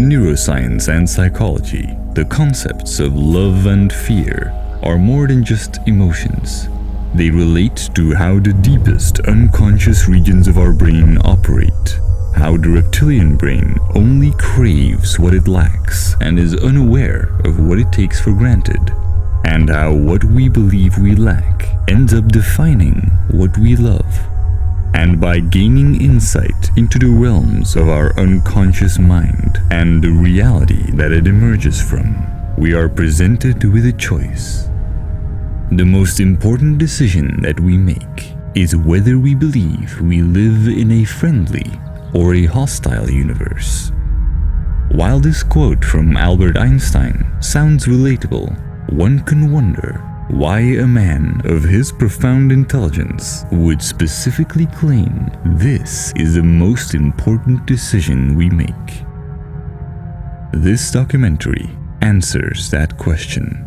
neuroscience and psychology, the concepts of love and fear are more than just emotions. They relate to how the deepest unconscious regions of our brain operate, how the reptilian brain only craves what it lacks and is unaware of what it takes for granted, and how what we believe we lack ends up defining what we love. And by gaining insight into the realms of our unconscious mind and the reality that it emerges from, we are presented with a choice. The most important decision that we make is whether we believe we live in a friendly or a hostile universe. While this quote from Albert Einstein sounds relatable, one can wonder why a man of his profound intelligence would specifically claim this is the most important decision we make. This documentary answers that question.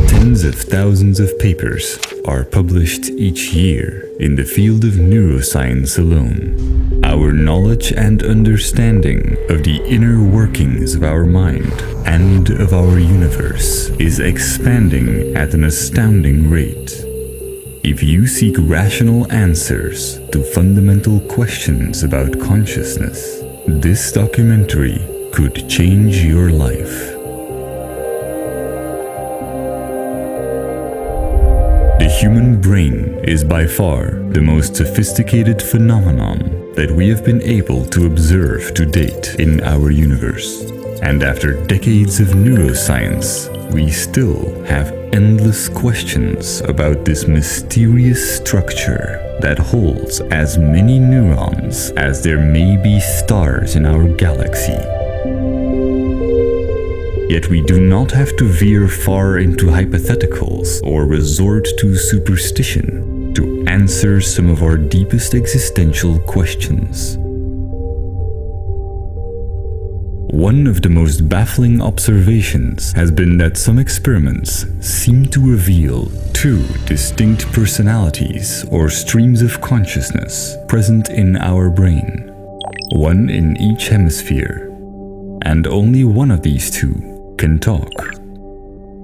Tens of thousands of papers are published each year in the field of neuroscience alone. Our knowledge and understanding of the inner workings of our mind and of our universe is expanding at an astounding rate. If you seek rational answers to fundamental questions about consciousness, this documentary could change your life. The human brain is by far the most sophisticated phenomenon that we have been able to observe to date in our universe. And after decades of neuroscience, we still have endless questions about this mysterious structure that holds as many neurons as there may be stars in our galaxy. Yet we do not have to veer far into hypotheticals or resort to superstition to answer some of our deepest existential questions. One of the most baffling observations has been that some experiments seem to reveal two distinct personalities or streams of consciousness present in our brain, one in each hemisphere, and only one of these two can talk.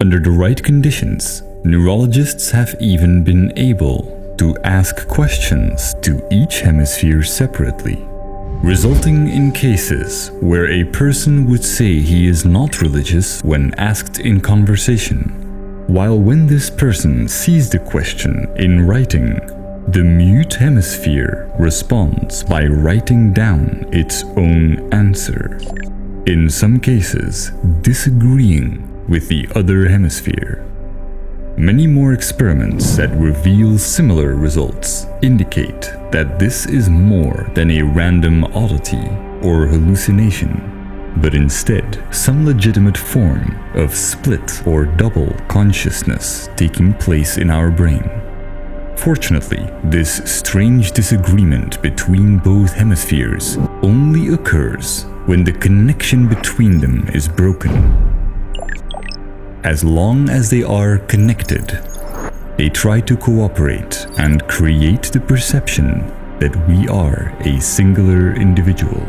Under the right conditions, neurologists have even been able to ask questions to each hemisphere separately, resulting in cases where a person would say he is not religious when asked in conversation, while when this person sees the question in writing, the mute hemisphere responds by writing down its own answer, in some cases disagreeing with the other hemisphere. Many more experiments that reveal similar results indicate that this is more than a random oddity or hallucination, but instead some legitimate form of split or double consciousness taking place in our brain. Fortunately, this strange disagreement between both hemispheres only occurs when the connection between them is broken. As long as they are connected, they try to cooperate and create the perception that we are a singular individual.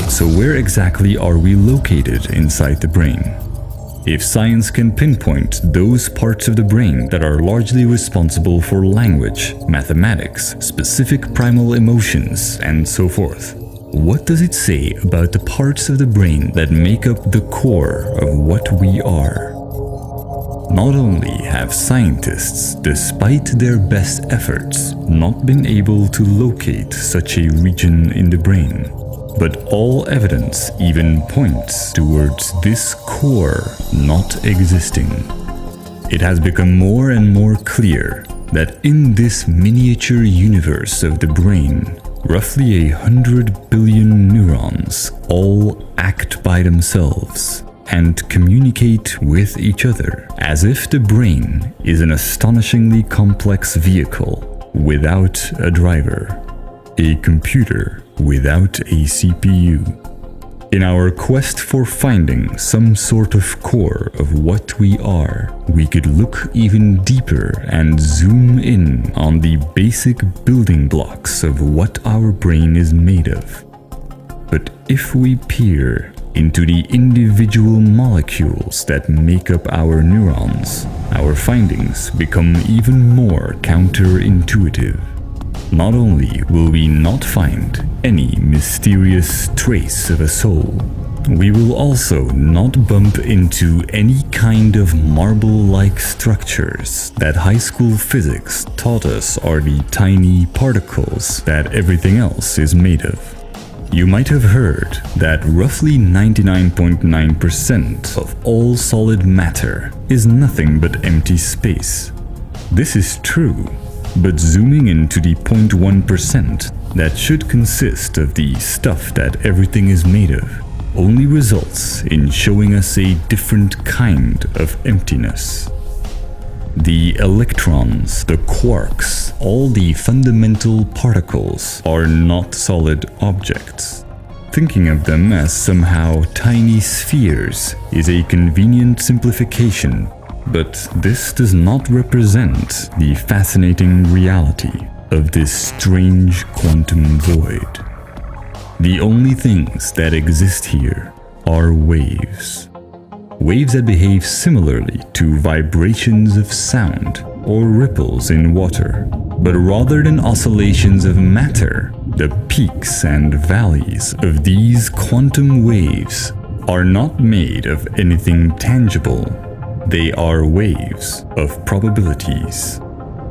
So where exactly are we located inside the brain? If science can pinpoint those parts of the brain that are largely responsible for language, mathematics, specific primal emotions, and so forth, what does it say about the parts of the brain that make up the core of what we are? Not only have scientists, despite their best efforts, not been able to locate such a region in the brain, but all evidence even points towards this core not existing. It has become more and more clear that in this miniature universe of the brain, roughly 100 billion neurons all act by themselves and communicate with each other, as if the brain is an astonishingly complex vehicle without a driver, a computer without a CPU, In our quest for finding some sort of core of what we are, we could look even deeper and zoom in on the basic building blocks of what our brain is made of. But if we peer into the individual molecules that make up our neurons, our findings become even more counterintuitive. Not only will we not find any mysterious trace of a soul, we will also not bump into any kind of marble-like structures that high school physics taught us are the tiny particles that everything else is made of. You might have heard that roughly 99.9% of all solid matter is nothing but empty space. This is true, but zooming into the 0.1% that should consist of the stuff that everything is made of only results in showing us a different kind of emptiness. The electrons, the quarks, all the fundamental particles are not solid objects. Thinking of them as somehow tiny spheres is a convenient simplification, but this does not represent the fascinating reality of this strange quantum void. The only things that exist here are waves. Waves that behave similarly to vibrations of sound or ripples in water. But rather than oscillations of matter, the peaks and valleys of these quantum waves are not made of anything tangible. They are waves of probabilities.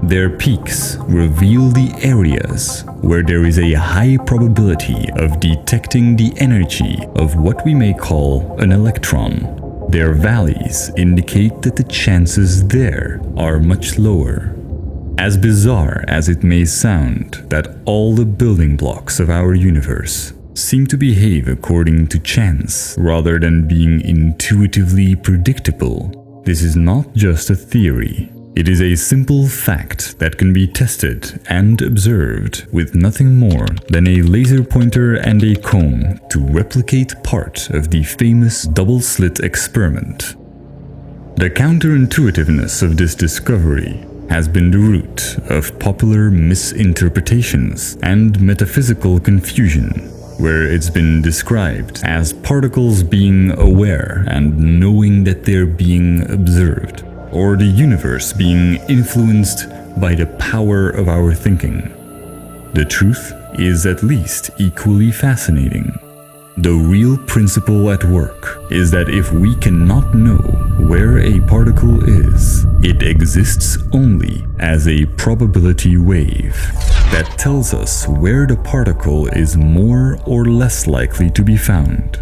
Their peaks reveal the areas where there is a high probability of detecting the energy of what we may call an electron. Their valleys indicate that the chances there are much lower. As bizarre as it may sound that all the building blocks of our universe seem to behave according to chance rather than being intuitively predictable, this is not just a theory. It is a simple fact that can be tested and observed with nothing more than a laser pointer and a comb to replicate part of the famous double-slit experiment. The counterintuitiveness of this discovery has been the root of popular misinterpretations and metaphysical confusion, where it's been described as particles being aware and knowing that they're being observed, or the universe being influenced by the power of our thinking. The truth is at least equally fascinating. The real principle at work is that if we cannot know where a particle is, it exists only as a probability wave that tells us where the particle is more or less likely to be found.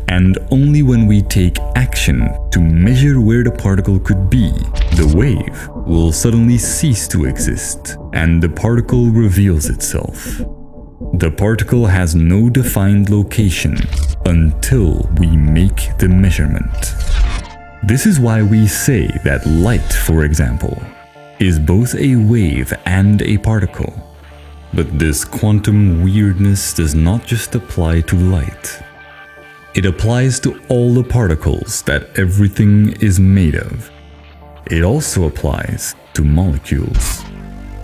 And only when we take action to measure where the particle could be, the wave will suddenly cease to exist and the particle reveals itself. The particle has no defined location until we make the measurement. This is why we say that light, for example, is both a wave and a particle. But this quantum weirdness does not just apply to light. It applies to all the particles that everything is made of. It also applies to molecules.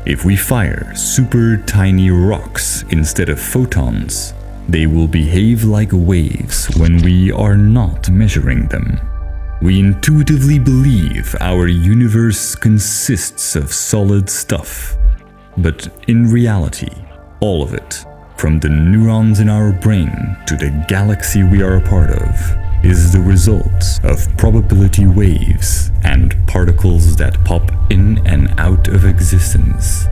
If we fire super tiny rocks instead of photons, they will behave like waves when we are not measuring them. We intuitively believe our universe consists of solid stuff, but in reality, all of it, from the neurons in our brain to the galaxy we are a part of, is the result of probability waves and particles that pop in and out of existence.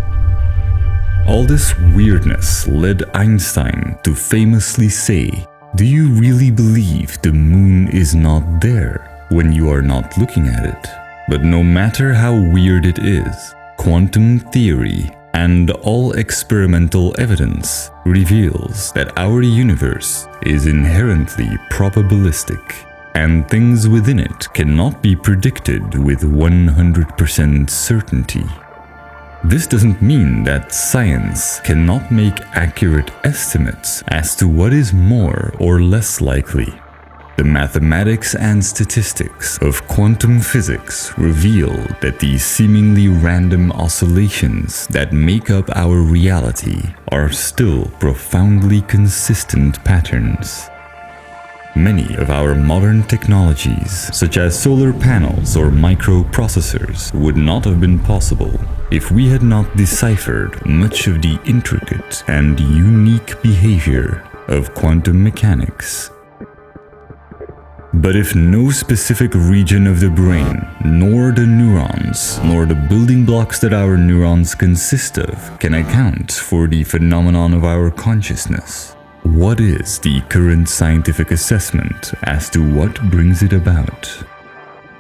All this weirdness led Einstein to famously say, "Do you really believe the moon is not there when you are not looking at it?" But no matter how weird it is, quantum theory and all experimental evidence reveals that our universe is inherently probabilistic, and things within it cannot be predicted with 100% certainty. This doesn't mean that science cannot make accurate estimates as to what is more or less likely. The mathematics and statistics of quantum physics reveal that these seemingly random oscillations that make up our reality are still profoundly consistent patterns. Many of our modern technologies, such as solar panels or microprocessors, would not have been possible if we had not deciphered much of the intricate and unique behavior of quantum mechanics. But if no specific region of the brain, nor the neurons, nor the building blocks that our neurons consist of can account for the phenomenon of our consciousness, what is the current scientific assessment as to what brings it about?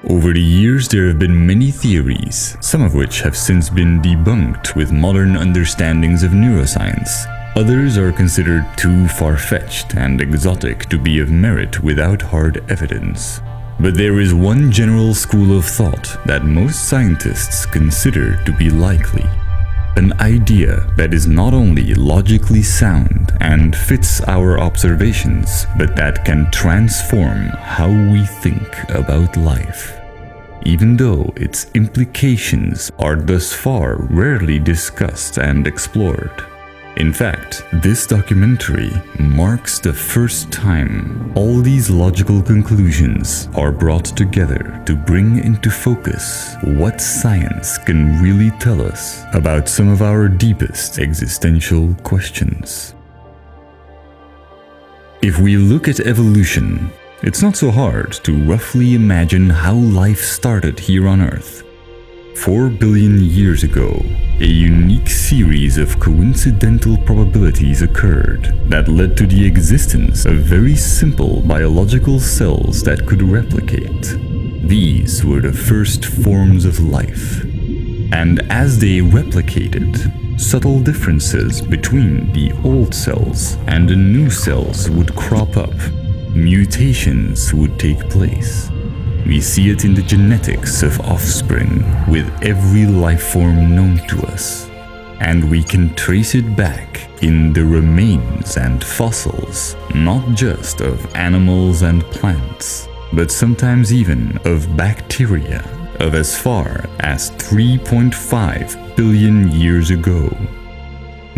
Over the years, there have been many theories, some of which have since been debunked with modern understandings of neuroscience. Others are considered too far-fetched and exotic to be of merit without hard evidence. But there is one general school of thought that most scientists consider to be likely. An idea that is not only logically sound and fits our observations, but that can transform how we think about life. Even though its implications are thus far rarely discussed and explored. In fact, this documentary marks the first time all these logical conclusions are brought together to bring into focus what science can really tell us about some of our deepest existential questions. If we look at evolution, it's not so hard to roughly imagine how life started here on Earth. 4 billion years ago, a unique series of coincidental probabilities occurred that led to the existence of very simple biological cells that could replicate. These were the first forms of life. And as they replicated, subtle differences between the old cells and the new cells would crop up. Mutations would take place. We see it in the genetics of offspring with every life form known to us. And we can trace it back in the remains and fossils, not just of animals and plants, but sometimes even of bacteria of as far as 3.5 billion years ago.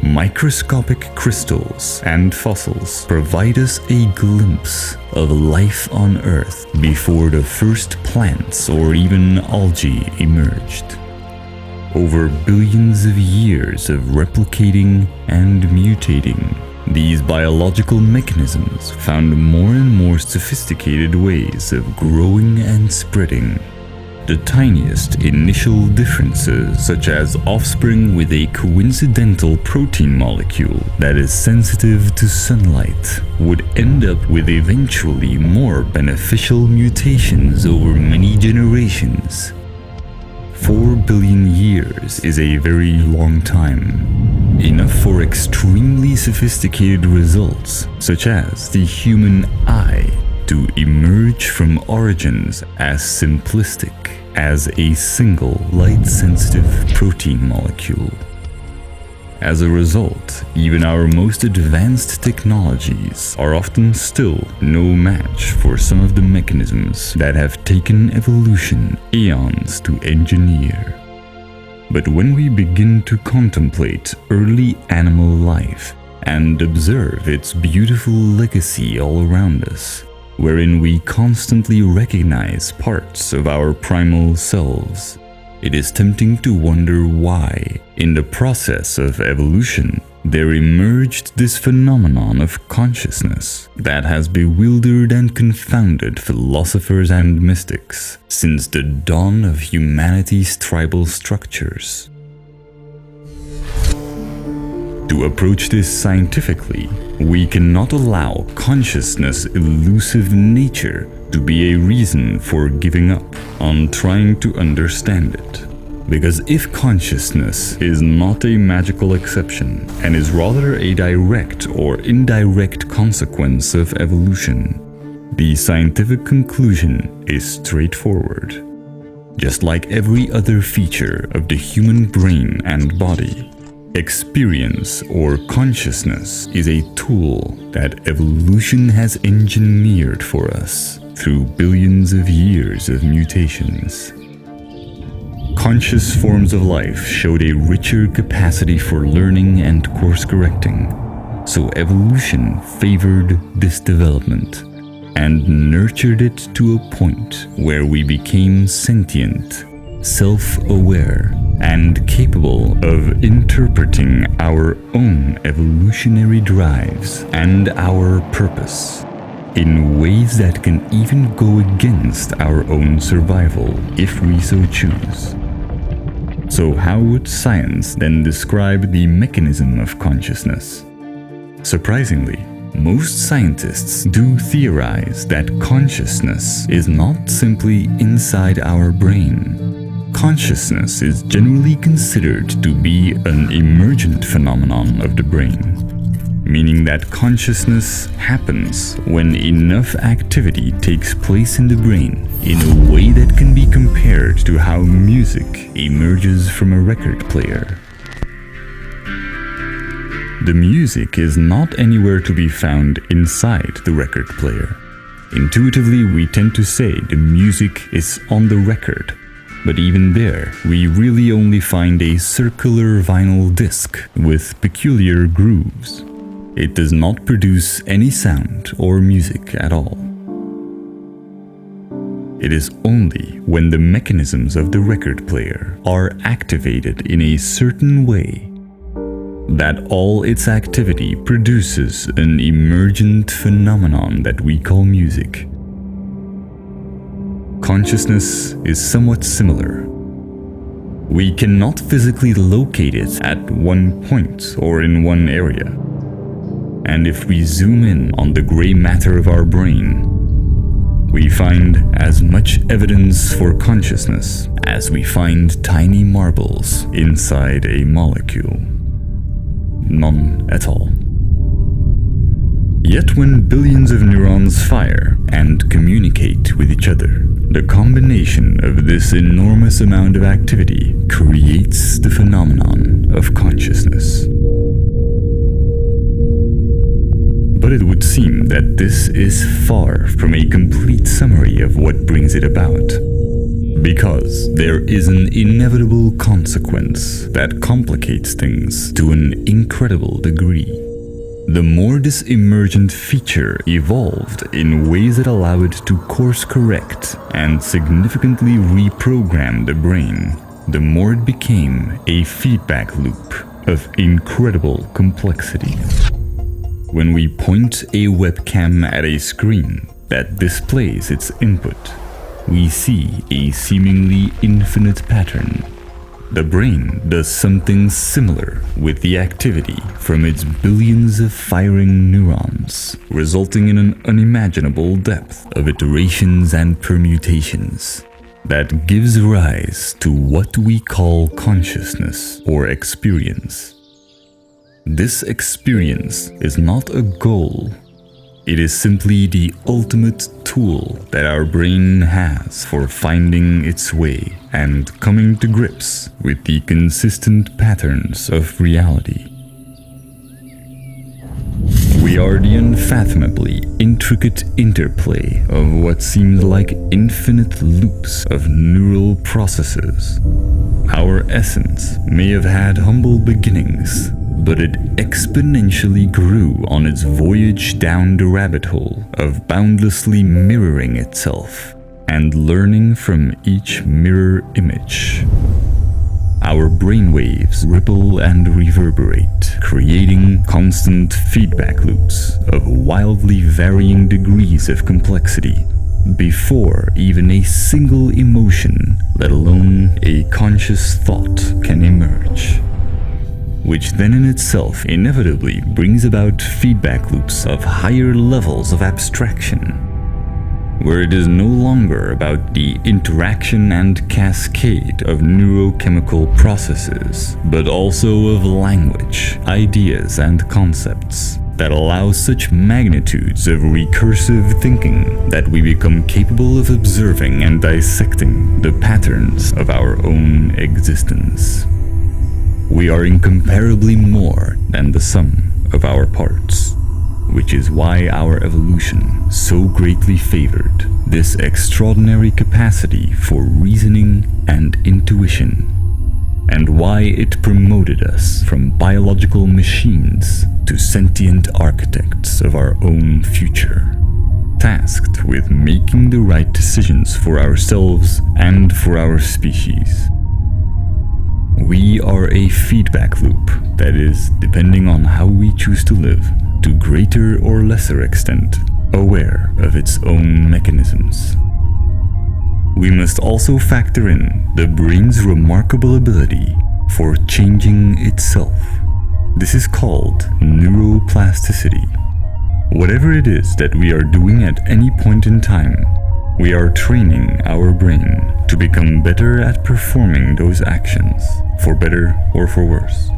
Microscopic crystals and fossils provide us a glimpse of life on Earth before the first plants or even algae emerged. Over billions of years of replicating and mutating, these biological mechanisms found more and more sophisticated ways of growing and spreading. The tiniest initial differences, such as offspring with a coincidental protein molecule that is sensitive to sunlight, would end up with eventually more beneficial mutations over many generations. 4 billion years is a very long time, enough for extremely sophisticated results, such as the human eye, to emerge from origins as simplistic as a single light-sensitive protein molecule. As a result, even our most advanced technologies are often still no match for some of the mechanisms that have taken evolution eons to engineer. But when we begin to contemplate early animal life and observe its beautiful legacy all around us, wherein we constantly recognize parts of our primal selves, it is tempting to wonder why, in the process of evolution, there emerged this phenomenon of consciousness that has bewildered and confounded philosophers and mystics since the dawn of humanity's tribal structures. To approach this scientifically, we cannot allow consciousness' elusive nature to be a reason for giving up on trying to understand it. Because if consciousness is not a magical exception and is rather a direct or indirect consequence of evolution, the scientific conclusion is straightforward. just like every other feature of the human brain and body. Experience or consciousness is a tool that evolution has engineered for us through billions of years of mutations. Conscious forms of life showed a richer capacity for learning and course correcting, so evolution favored this development and nurtured it to a point where we became sentient, self-aware, and capable of interpreting our own evolutionary drives and our purpose in ways that can even go against our own survival if we so choose. So how would science then describe the mechanism of consciousness? Surprisingly, most scientists do theorize that consciousness is not simply inside our brain. Consciousness is generally considered to be an emergent phenomenon of the brain, meaning that consciousness happens when enough activity takes place in the brain in a way that can be compared to how music emerges from a record player. The music is not anywhere to be found inside the record player. Intuitively, we tend to say the music is on the record, but even there, we really only find a circular vinyl disc with peculiar grooves. It does not produce any sound or music at all. It is only when the mechanisms of the record player are activated in a certain way that all its activity produces an emergent phenomenon that we call music. Consciousness is somewhat similar. We cannot physically locate it at one point or in one area. And if we zoom in on the gray matter of our brain, we find as much evidence for consciousness as we find tiny marbles inside a molecule. None at all. Yet when billions of neurons fire and communicate with each other, the combination of this enormous amount of activity creates the phenomenon of consciousness. But it would seem that this is far from a complete summary of what brings it about, because there is an inevitable consequence that complicates things to an incredible degree. The more this emergent feature evolved in ways that allow it to course correct and significantly reprogram the brain, the more it became a feedback loop of incredible complexity. When we point a webcam at a screen that displays its input, we see a seemingly infinite pattern. The brain does something similar with the activity from its billions of firing neurons, resulting in an unimaginable depth of iterations and permutations that gives rise to what we call consciousness or experience. This experience is not a goal. It is simply the ultimate tool that our brain has for finding its way and coming to grips with the consistent patterns of reality. We are the unfathomably intricate interplay of what seems like infinite loops of neural processes. Our essence may have had humble beginnings, but it exponentially grew on its voyage down the rabbit hole of boundlessly mirroring itself and learning from each mirror image. Our brainwaves ripple and reverberate, creating constant feedback loops of wildly varying degrees of complexity before even a single emotion, let alone a conscious thought, can emerge, which then in itself inevitably brings about feedback loops of higher levels of abstraction, where it is no longer about the interaction and cascade of neurochemical processes, but also of language, ideas, and concepts. that allows such magnitudes of recursive thinking that we become capable of observing and dissecting the patterns of our own existence. We are incomparably more than the sum of our parts, which is why our evolution so greatly favored this extraordinary capacity for reasoning and intuition, and why it promoted us from biological machines to sentient architects of our own future, tasked with making the right decisions for ourselves and for our species. We are a feedback loop that is, depending on how we choose to live, to greater or lesser extent, aware of its own mechanisms. We must also factor in the brain's remarkable ability for changing itself. This is called neuroplasticity. Whatever it is that we are doing at any point in time, we are training our brain to become better at performing those actions, for better or for worse.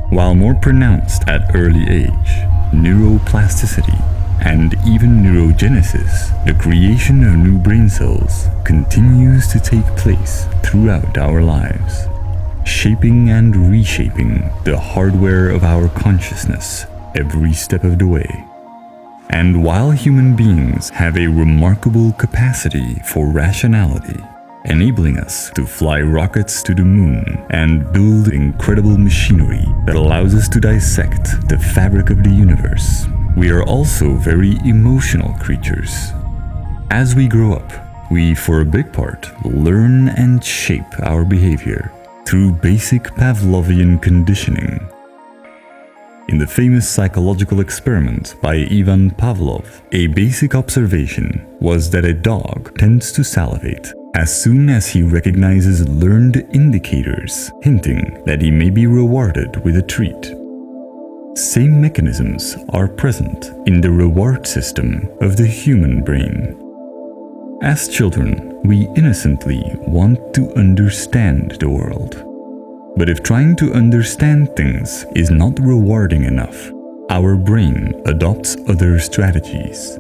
While more pronounced at early age, neuroplasticity and even neurogenesis, the creation of new brain cells, continues to take place throughout our lives, shaping and reshaping the hardware of our consciousness every step of the way. And while human beings have a remarkable capacity for rationality, enabling us to fly rockets to the moon and build incredible machinery that allows us to dissect the fabric of the universe, we are also very emotional creatures. As we grow up, we, for a big part, learn and shape our behavior through basic Pavlovian conditioning. In the famous psychological experiment by Ivan Pavlov, a basic observation was that a dog tends to salivate as soon as he recognizes learned indicators hinting that he may be rewarded with a treat. Same mechanisms are present in the reward system of the human brain. As children, we innocently want to understand the world. But if trying to understand things is not rewarding enough, our brain adopts other strategies.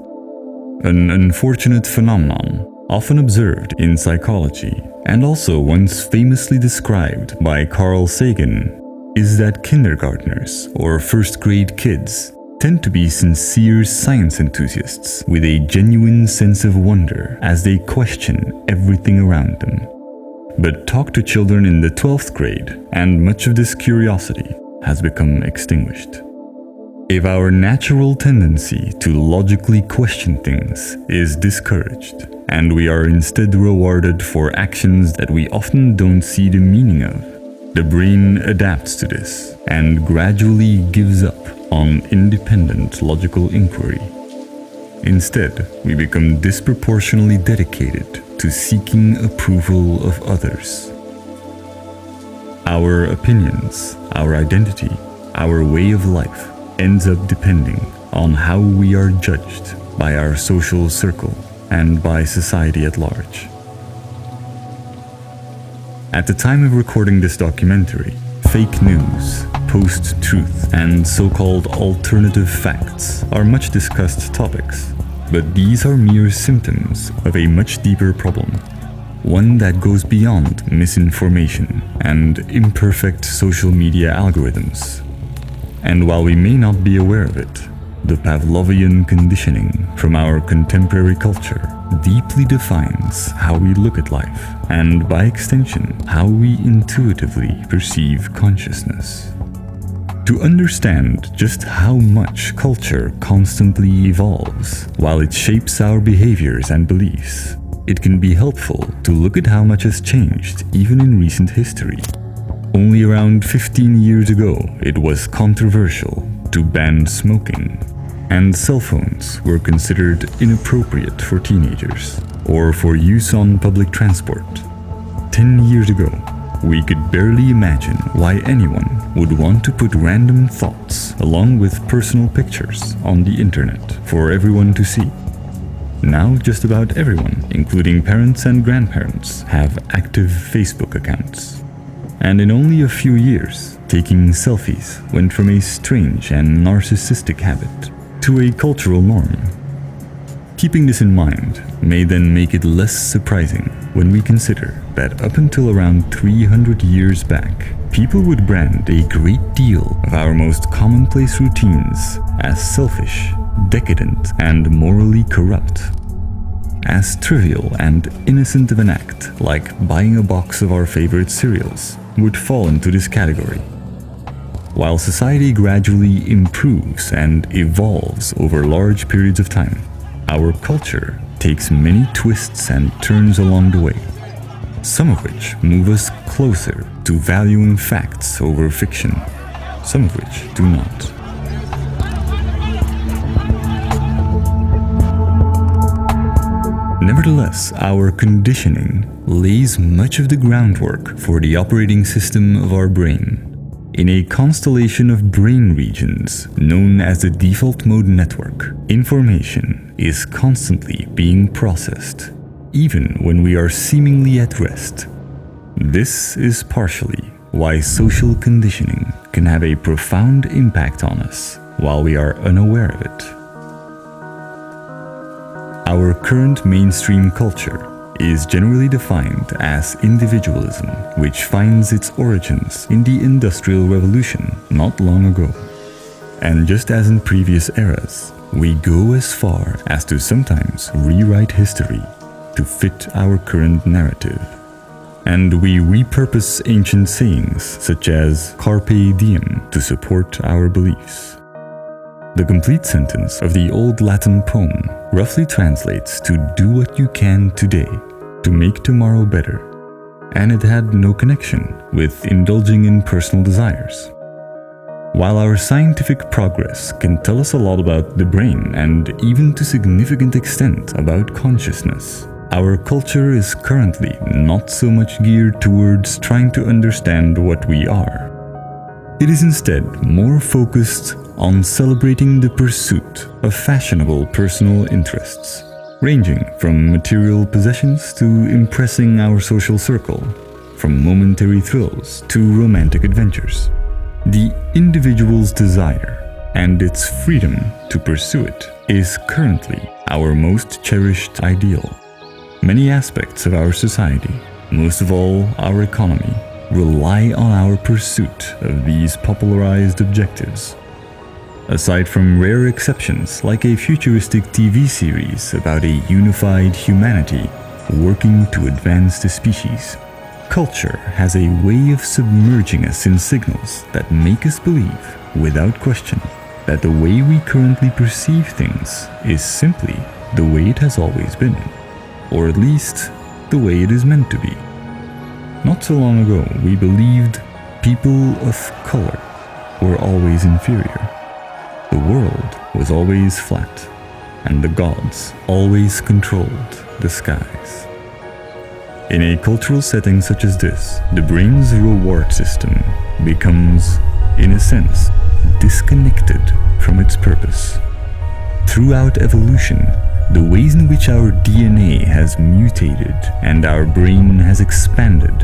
An unfortunate phenomenon often observed in psychology, and also once famously described by Carl Sagan, is that kindergartners or first-grade kids tend to be sincere science enthusiasts with a genuine sense of wonder as they question everything around them. But talk to children in the 12th grade, and much of this curiosity has become extinguished. If our natural tendency to logically question things is discouraged, and we are instead rewarded for actions that we often don't see the meaning of, the brain adapts to this and gradually gives up on independent logical inquiry. Instead, we become disproportionately dedicated to seeking approval of others. Our opinions, our identity, our way of life ends up depending on how we are judged by our social circle and by society at large. At the time of recording this documentary, fake news, post-truth, and so-called alternative facts are much discussed topics, but these are mere symptoms of a much deeper problem, one that goes beyond misinformation and imperfect social media algorithms. And while we may not be aware of it, the Pavlovian conditioning from our contemporary culture deeply defines how we look at life, and by extension, how we intuitively perceive consciousness. To understand just how much culture constantly evolves while it shapes our behaviors and beliefs, it can be helpful to look at how much has changed even in recent history. Only around 15 years ago, it was controversial to ban smoking, and cell phones were considered inappropriate for teenagers or for use on public transport. 10 years ago, we could barely imagine why anyone would want to put random thoughts along with personal pictures on the internet for everyone to see. Now just about everyone, including parents and grandparents, have active Facebook accounts. And in only a few years, taking selfies went from a strange and narcissistic habit to a cultural norm. Keeping this in mind may then make it less surprising when we consider that up until around 300 years back, people would brand a great deal of our most commonplace routines as selfish, decadent, and morally corrupt. As trivial and innocent of an act like buying a box of our favorite cereals would fall into this category. While society gradually improves and evolves over large periods of time, our culture takes many twists and turns along the way, some of which move us closer to valuing facts over fiction, some of which do not. Nevertheless, our conditioning lays much of the groundwork for the operating system of our brain. In a constellation of brain regions known as the default mode network, information is constantly being processed, even when we are seemingly at rest. This is partially why social conditioning can have a profound impact on us while we are unaware of it. Our current mainstream culture is generally defined as individualism, which finds its origins in the Industrial Revolution not long ago. And just as in previous eras, we go as far as to sometimes rewrite history to fit our current narrative. And we repurpose ancient sayings such as carpe diem to support our beliefs. The complete sentence of the old Latin poem roughly translates to do what you can today to make tomorrow better, and it had no connection with indulging in personal desires. While our scientific progress can tell us a lot about the brain and even to significant extent about consciousness, our culture is currently not so much geared towards trying to understand what we are. It is instead more focused on celebrating the pursuit of fashionable personal interests, ranging from material possessions to impressing our social circle, from momentary thrills to romantic adventures. The individual's desire and its freedom to pursue it is currently our most cherished ideal. Many aspects of our society, most of all our economy, rely on our pursuit of these popularized objectives. Aside from rare exceptions like a futuristic TV series about a unified humanity working to advance the species, culture has a way of submerging us in signals that make us believe, without question, that the way we currently perceive things is simply the way it has always been, or at least the way it is meant to be. Not so long ago, we believed people of color were always inferior. The world was always flat, and the gods always controlled the skies. In a cultural setting such as this, the brain's reward system becomes, in a sense, disconnected from its purpose. Throughout evolution, the ways in which our DNA has mutated and our brain has expanded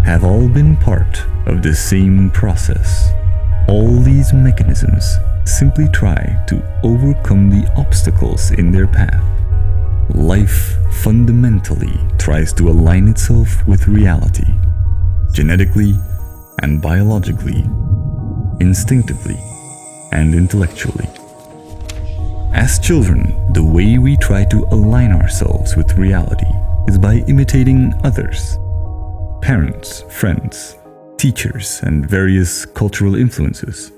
have all been part of the same process. All these mechanisms simply try to overcome the obstacles in their path. Life fundamentally tries to align itself with reality, genetically and biologically, instinctively and intellectually. As children, the way we try to align ourselves with reality is by imitating others, parents, friends, teachers, and various cultural influences.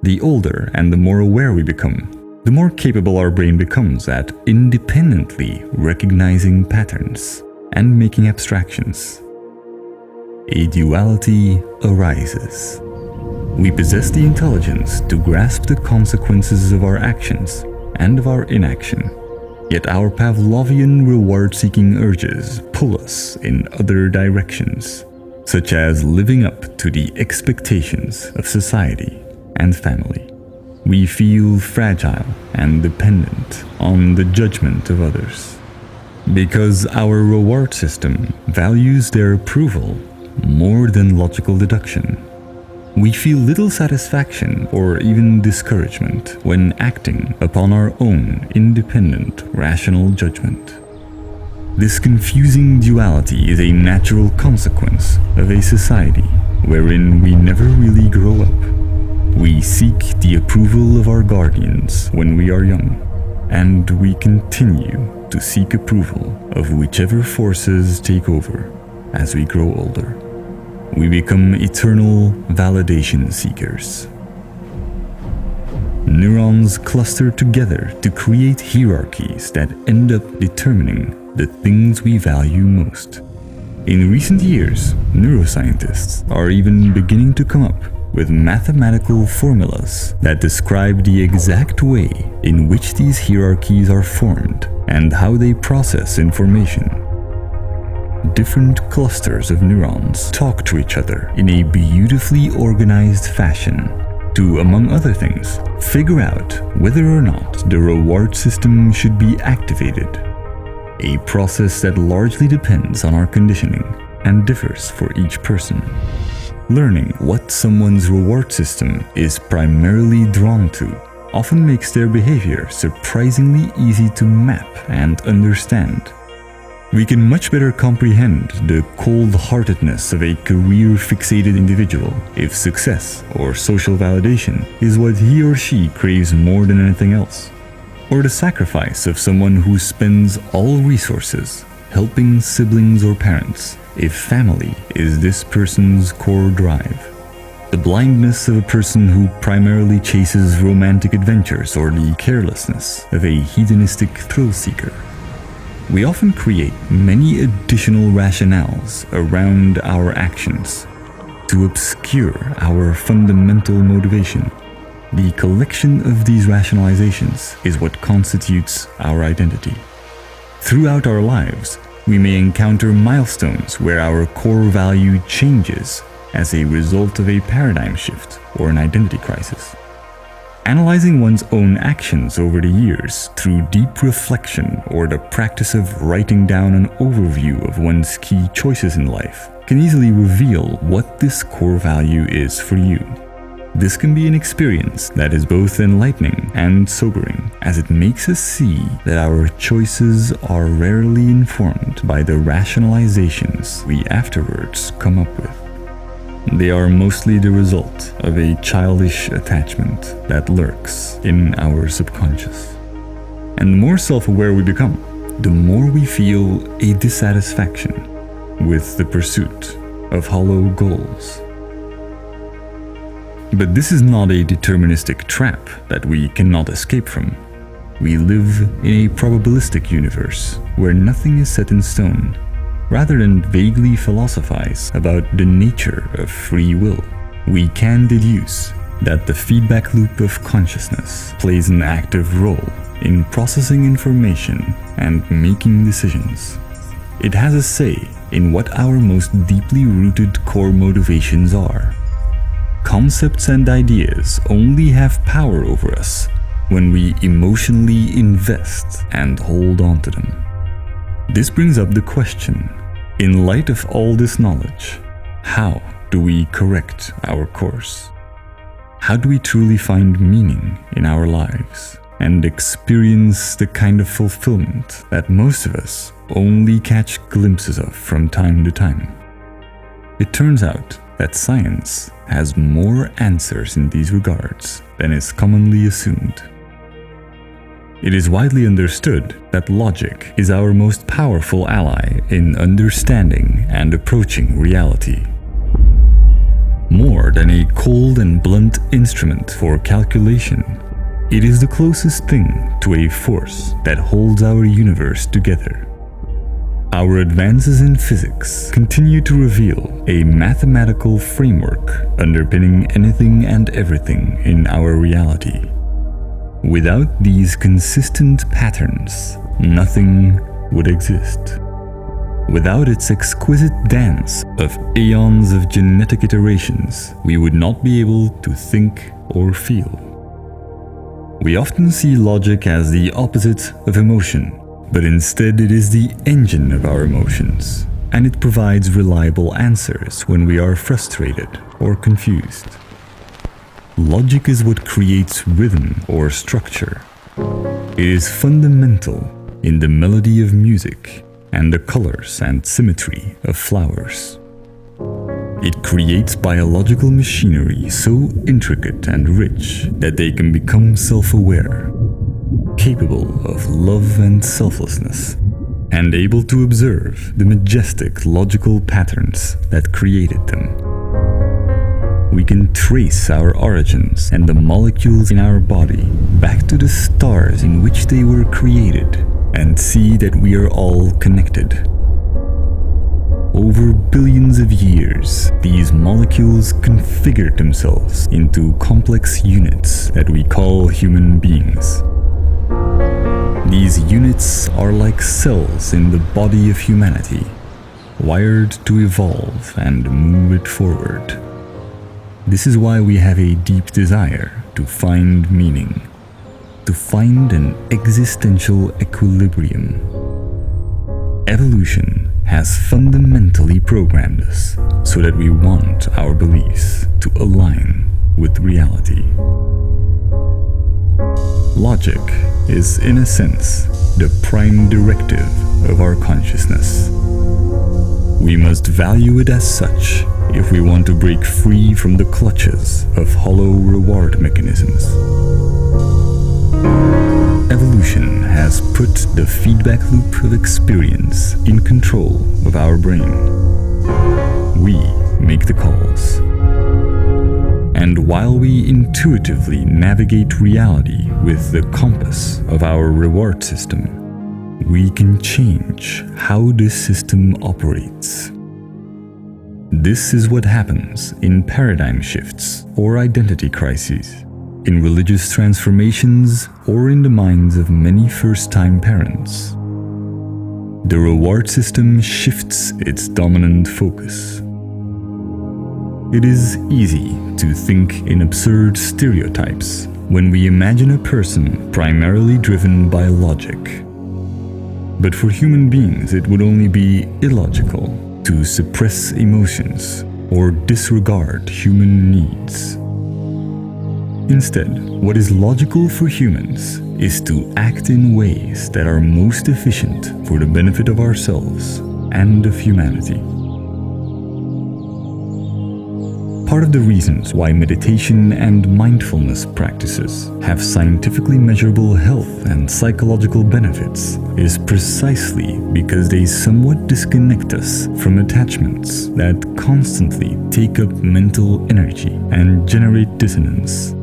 The older and the more aware we become, the more capable our brain becomes at independently recognizing patterns and making abstractions. A duality arises. We possess the intelligence to grasp the consequences of our actions and of our inaction, yet our Pavlovian reward-seeking urges pull us in other directions, such as living up to the expectations of society and family. We feel fragile and dependent on the judgment of others. Because our reward system values their approval more than logical deduction. We feel little satisfaction or even discouragement when acting upon our own independent, rational judgment. This confusing duality is a natural consequence of a society wherein we never really grow up. We seek the approval of our guardians when we are young, and we continue to seek approval of whichever forces take over as we grow older. We become eternal validation seekers. Neurons cluster together to create hierarchies that end up determining the things we value most. In recent years, neuroscientists are even beginning to come up with mathematical formulas that describe the exact way in which these hierarchies are formed and how they process information. Different clusters of neurons talk to each other in a beautifully organized fashion to, among other things, figure out whether or not the reward system should be activated, a process that largely depends on our conditioning and differs for each person. Learning what someone's reward system is primarily drawn to often makes their behavior surprisingly easy to map and understand. We can much better comprehend the cold-heartedness of a career-fixated individual if success or social validation is what he or she craves more than anything else, or the sacrifice of someone who spends all resources helping siblings or parents if family is this person's core drive. The blindness of a person who primarily chases romantic adventures or the carelessness of a hedonistic thrill seeker. We often create many additional rationales around our actions to obscure our fundamental motivation. The collection of these rationalizations is what constitutes our identity. Throughout our lives, we may encounter milestones where our core value changes as a result of a paradigm shift or an identity crisis. Analyzing one's own actions over the years through deep reflection or the practice of writing down an overview of one's key choices in life can easily reveal what this core value is for you. This can be an experience that is both enlightening and sobering, as it makes us see that our choices are rarely informed by the rationalizations we afterwards come up with. They are mostly the result of a childish attachment that lurks in our subconscious. And the more self-aware we become, the more we feel a dissatisfaction with the pursuit of hollow goals. But this is not a deterministic trap that we cannot escape from. We live in a probabilistic universe where nothing is set in stone. Rather than vaguely philosophize about the nature of free will, we can deduce that the feedback loop of consciousness plays an active role in processing information and making decisions. It has a say in what our most deeply rooted core motivations are. Concepts and ideas only have power over us when we emotionally invest and hold on to them. This brings up the question, in light of all this knowledge, how do we correct our course? How do we truly find meaning in our lives and experience the kind of fulfillment that most of us only catch glimpses of from time to time? It turns out that science has more answers in these regards than is commonly assumed. It is widely understood that logic is our most powerful ally in understanding and approaching reality. More than a cold and blunt instrument for calculation, it is the closest thing to a force that holds our universe together. Our advances in physics continue to reveal a mathematical framework underpinning anything and everything in our reality. Without these consistent patterns, nothing would exist. Without its exquisite dance of aeons of genetic iterations, we would not be able to think or feel. We often see logic as the opposite of emotion, but instead it is the engine of our emotions. and it provides reliable answers when we are frustrated or confused. Logic is what creates rhythm or structure. It is fundamental in the melody of music and the colors and symmetry of flowers. It creates biological machinery so intricate and rich that they can become self-aware, capable of love and selflessness, and able to observe the majestic logical patterns that created them. We can trace our origins and the molecules in our body back to the stars in which they were created and see that we are all connected. Over billions of years, these molecules configured themselves into complex units that we call human beings. These units are like cells in the body of humanity, wired to evolve and move it forward. This is why we have a deep desire to find meaning, to find an existential equilibrium. Evolution has fundamentally programmed us so that we want our beliefs to align with reality. Logic is, in a sense, the prime directive of our consciousness. We must value it as such if we want to break free from the clutches of hollow reward mechanisms. Evolution has put the feedback loop of experience in control of our brain. We make the calls. And while we intuitively navigate reality with the compass of our reward system, we can change how this system operates. This is what happens in paradigm shifts or identity crises, in religious transformations, or in the minds of many first-time parents. The reward system shifts its dominant focus. It is easy to think in absurd stereotypes when we imagine a person primarily driven by logic. But for human beings, it would only be illogical to suppress emotions or disregard human needs. Instead, what is logical for humans is to act in ways that are most efficient for the benefit of ourselves and of humanity. Part of the reasons why meditation and mindfulness practices have scientifically measurable health and psychological benefits is precisely because they somewhat disconnect us from attachments that constantly take up mental energy and generate dissonance.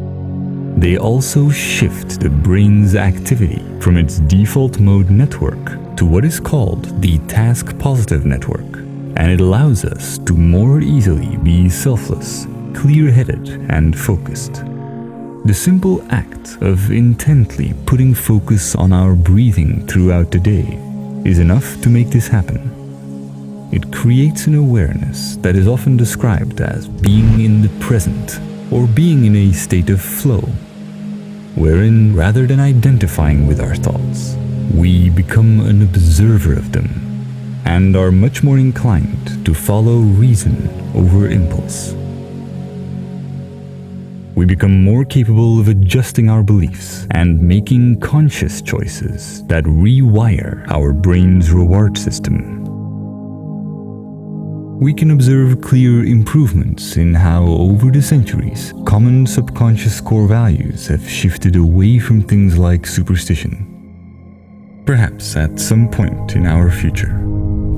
They also shift the brain's activity from its default mode network to what is called the task-positive network, and it allows us to more easily be selfless, clear-headed, and focused. The simple act of intently putting focus on our breathing throughout the day is enough to make this happen. It creates an awareness that is often described as being in the present or being in a state of flow, wherein rather than identifying with our thoughts, we become an observer of them and are much more inclined to follow reason over impulse. We become more capable of adjusting our beliefs and making conscious choices that rewire our brain's reward system. We can observe clear improvements in how, over the centuries, common subconscious core values have shifted away from things like superstition. Perhaps at some point in our future,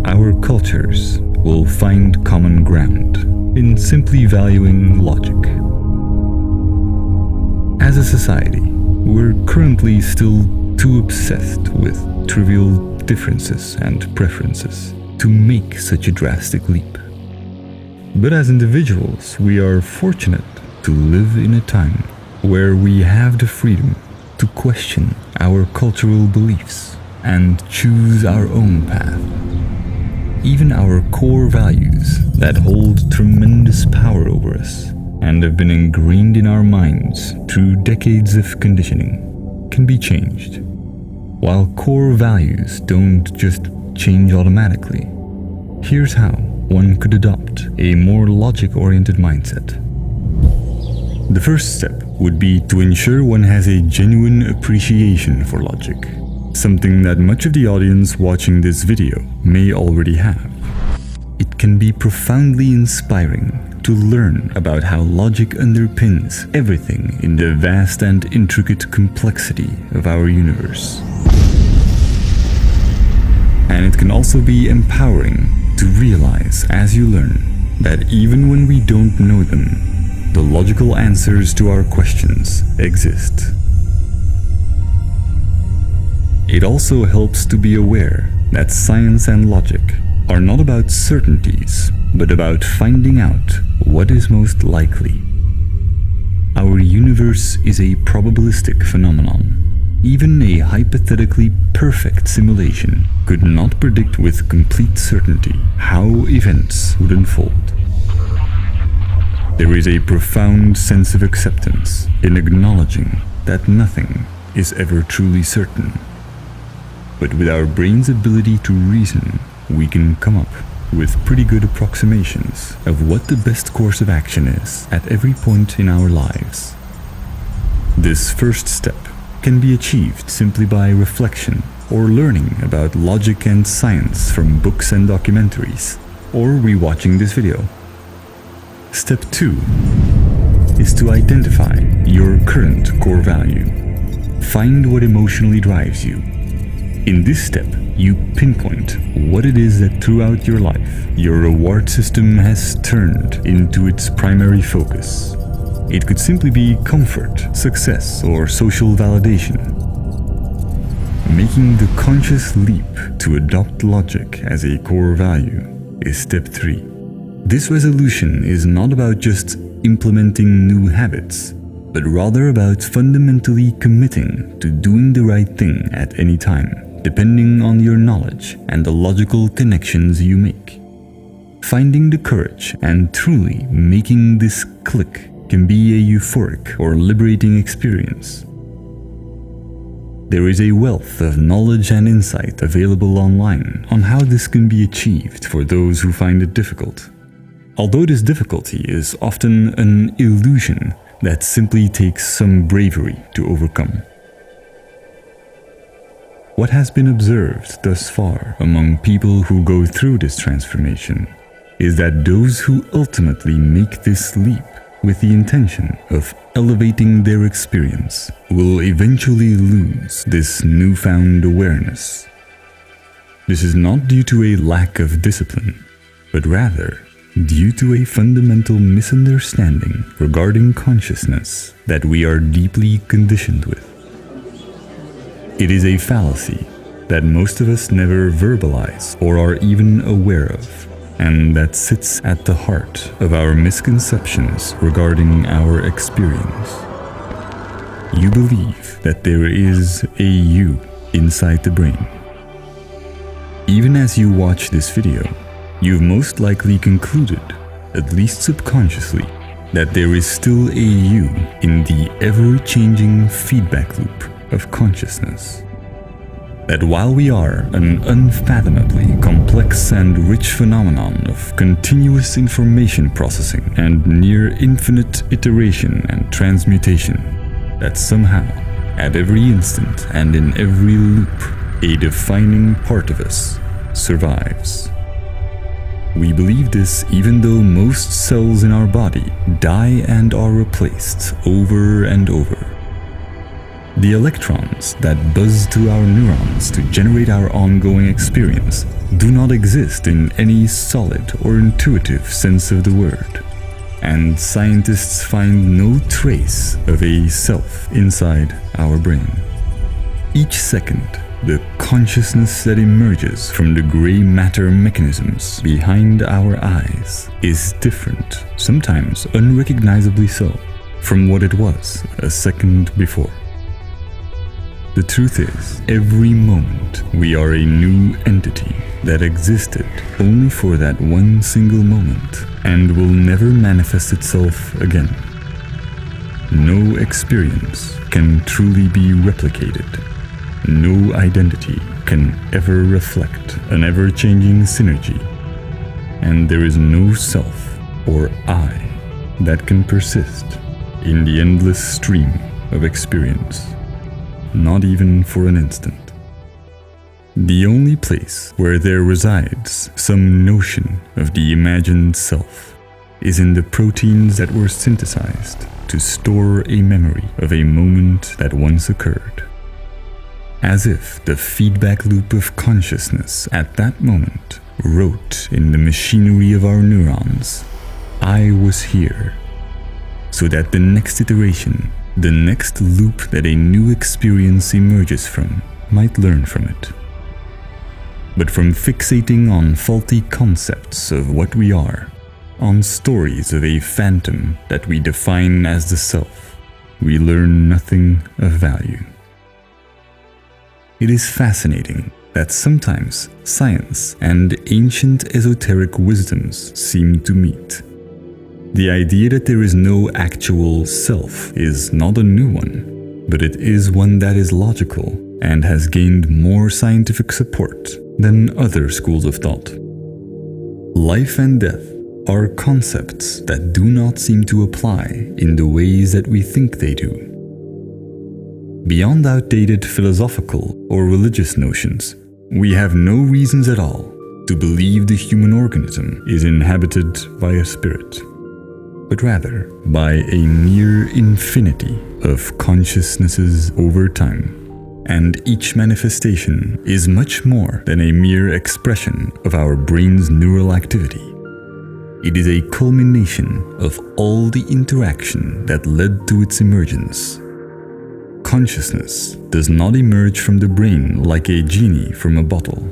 our cultures will find common ground in simply valuing logic. As a society, we're currently still too obsessed with trivial differences and preferences to make such a drastic leap. But as individuals, we are fortunate to live in a time where we have the freedom to question our cultural beliefs and choose our own path. Even our core values that hold tremendous power over us and have been ingrained in our minds through decades of conditioning can be changed. While core values don't just change automatically, Here's how one could adopt a more logic-oriented mindset. The first step would be to ensure one has a genuine appreciation for logic, something that much of the audience watching this video may already have. It can be profoundly inspiring to learn about how logic underpins everything in the vast and intricate complexity of our universe. And it can also be empowering to realize as you learn that even when we don't know them, the logical answers to our questions exist. It also helps to be aware that science and logic are not about certainties, but about finding out what is most likely. Our universe is a probabilistic phenomenon. Even a hypothetically perfect simulation could not predict with complete certainty how events would unfold. There is a profound sense of acceptance in acknowledging that nothing is ever truly certain. But with our brain's ability to reason, we can come up with pretty good approximations of what the best course of action is at every point in our lives. This first step can be achieved simply by reflection or learning about logic and science from books and documentaries, or rewatching this video. Step 2 is to identify your current core value. Find what emotionally drives you. In this step, you pinpoint what it is that throughout your life, your reward system has turned into its primary focus. It could simply be comfort, success, or social validation. Making the conscious leap to adopt logic as a core value is step 3. This resolution is not about just implementing new habits, but rather about fundamentally committing to doing the right thing at any time, depending on your knowledge and the logical connections you make. Finding the courage and truly making this click can be a euphoric or liberating experience. There is a wealth of knowledge and insight available online on how this can be achieved for those who find it difficult. Although this difficulty is often an illusion that simply takes some bravery to overcome. What has been observed thus far among people who go through this transformation is that those who ultimately make this leap with the intention of elevating their experience will eventually lose this newfound awareness. This is not due to a lack of discipline, but rather due to a fundamental misunderstanding regarding consciousness that we are deeply conditioned with. It is a fallacy that most of us never verbalize or are even aware of, and that sits at the heart of our misconceptions regarding our experience. You believe that there is a you inside the brain. Even as you watch this video, you've most likely concluded, at least subconsciously, that there is still a you in the ever-changing feedback loop of consciousness. That while we are an unfathomably complex and rich phenomenon of continuous information processing and near infinite iteration and transmutation, that somehow, at every instant and in every loop, a defining part of us survives. We believe this even though most cells in our body die and are replaced over and over. The electrons that buzz through our neurons to generate our ongoing experience do not exist in any solid or intuitive sense of the word, and scientists find no trace of a self inside our brain. Each second, the consciousness that emerges from the gray matter mechanisms behind our eyes is different, sometimes unrecognizably so, from what it was a second before. The truth is, every moment we are a new entity that existed only for that one single moment and will never manifest itself again. No experience can truly be replicated. No identity can ever reflect an ever-changing synergy and there is no self or I that can persist in the endless stream of experience, not even for an instant. The only place where there resides some notion of the imagined self is in the proteins that were synthesized to store a memory of a moment that once occurred. As if the feedback loop of consciousness at that moment wrote in the machinery of our neurons, I was here, so that the next iteration, the next loop that a new experience emerges from, might learn from it. But from fixating on faulty concepts of what we are, on stories of a phantom that we define as the self, we learn nothing of value. It is fascinating that sometimes science and ancient esoteric wisdoms seem to meet. The idea that there is no actual self is not a new one, but it is one that is logical and has gained more scientific support than other schools of thought. Life and death are concepts that do not seem to apply in the ways that we think they do. Beyond outdated philosophical or religious notions, we have no reasons at all to believe the human organism is inhabited by a spirit, but rather by a mere infinity of consciousnesses over time, and each manifestation is much more than a mere expression of our brain's neural activity. It is a culmination of all the interaction that led to its emergence. Consciousness does not emerge from the brain like a genie from a bottle.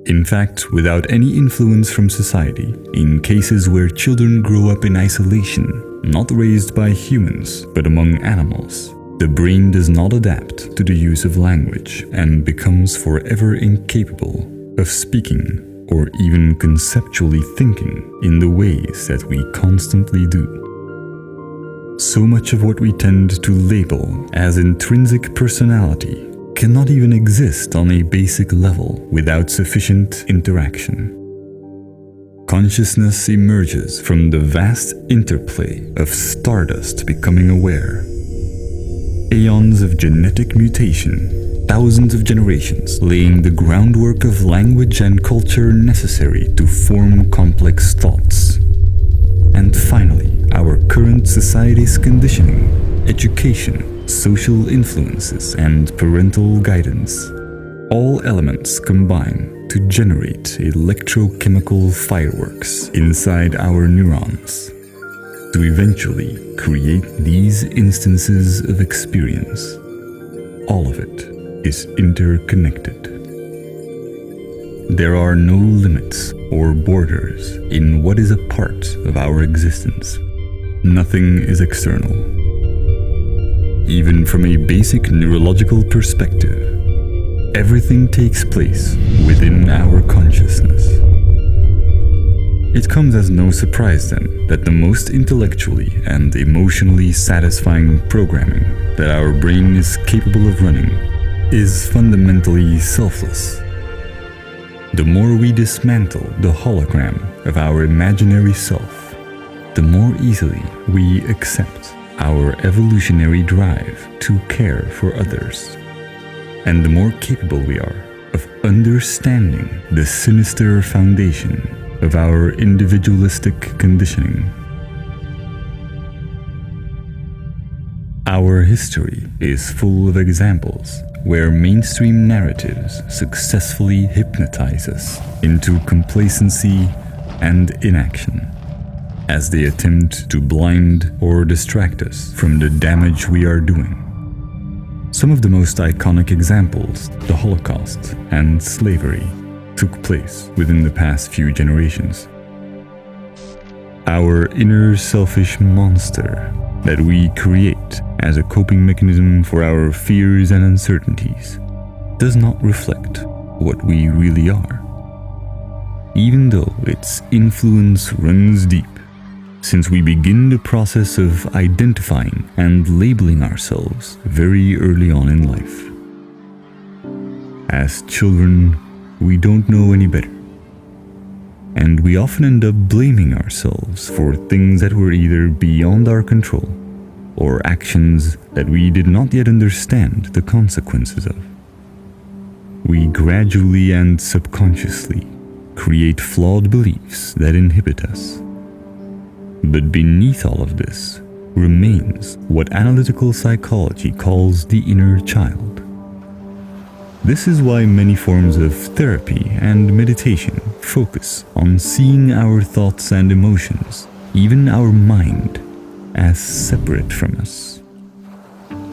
In fact, without any influence from society, in cases where children grow up in isolation, not raised by humans but among animals, the brain does not adapt to the use of language and becomes forever incapable of speaking or even conceptually thinking in the ways that we constantly do. So much of what we tend to label as intrinsic personality cannot even exist on a basic level without sufficient interaction. Consciousness emerges from the vast interplay of stardust becoming aware. Aeons of genetic mutation, thousands of generations laying the groundwork of language and culture necessary to form complex thoughts. And finally, our current society's conditioning, education, social influences, and parental guidance. All elements combine to generate electrochemical fireworks inside our neurons, to eventually create these instances of experience. All of it is interconnected. There are no limits or borders in what is a part of our existence. Nothing is external. Even from a basic neurological perspective, everything takes place within our consciousness. It comes as no surprise then that the most intellectually and emotionally satisfying programming that our brain is capable of running is fundamentally selfless. The more we dismantle the hologram of our imaginary self, the more easily we accept our evolutionary drive to care for others, and the more capable we are of understanding the sinister foundation of our individualistic conditioning. Our history is full of examples where mainstream narratives successfully hypnotize us into complacency and inaction, as they attempt to blind or distract us from the damage we are doing. Some of the most iconic examples, the Holocaust and slavery, took place within the past few generations. Our inner selfish monster that we create as a coping mechanism for our fears and uncertainties does not reflect what we really are, even though its influence runs deep, since we begin the process of identifying and labeling ourselves very early on in life. As children, we don't know any better. and we often end up blaming ourselves for things that were either beyond our control or actions that we did not yet understand the consequences of. We gradually and subconsciously create flawed beliefs that inhibit us. But beneath all of this remains what analytical psychology calls the inner child. This is why many forms of therapy and meditation focus on seeing our thoughts and emotions, even our mind, as separate from us.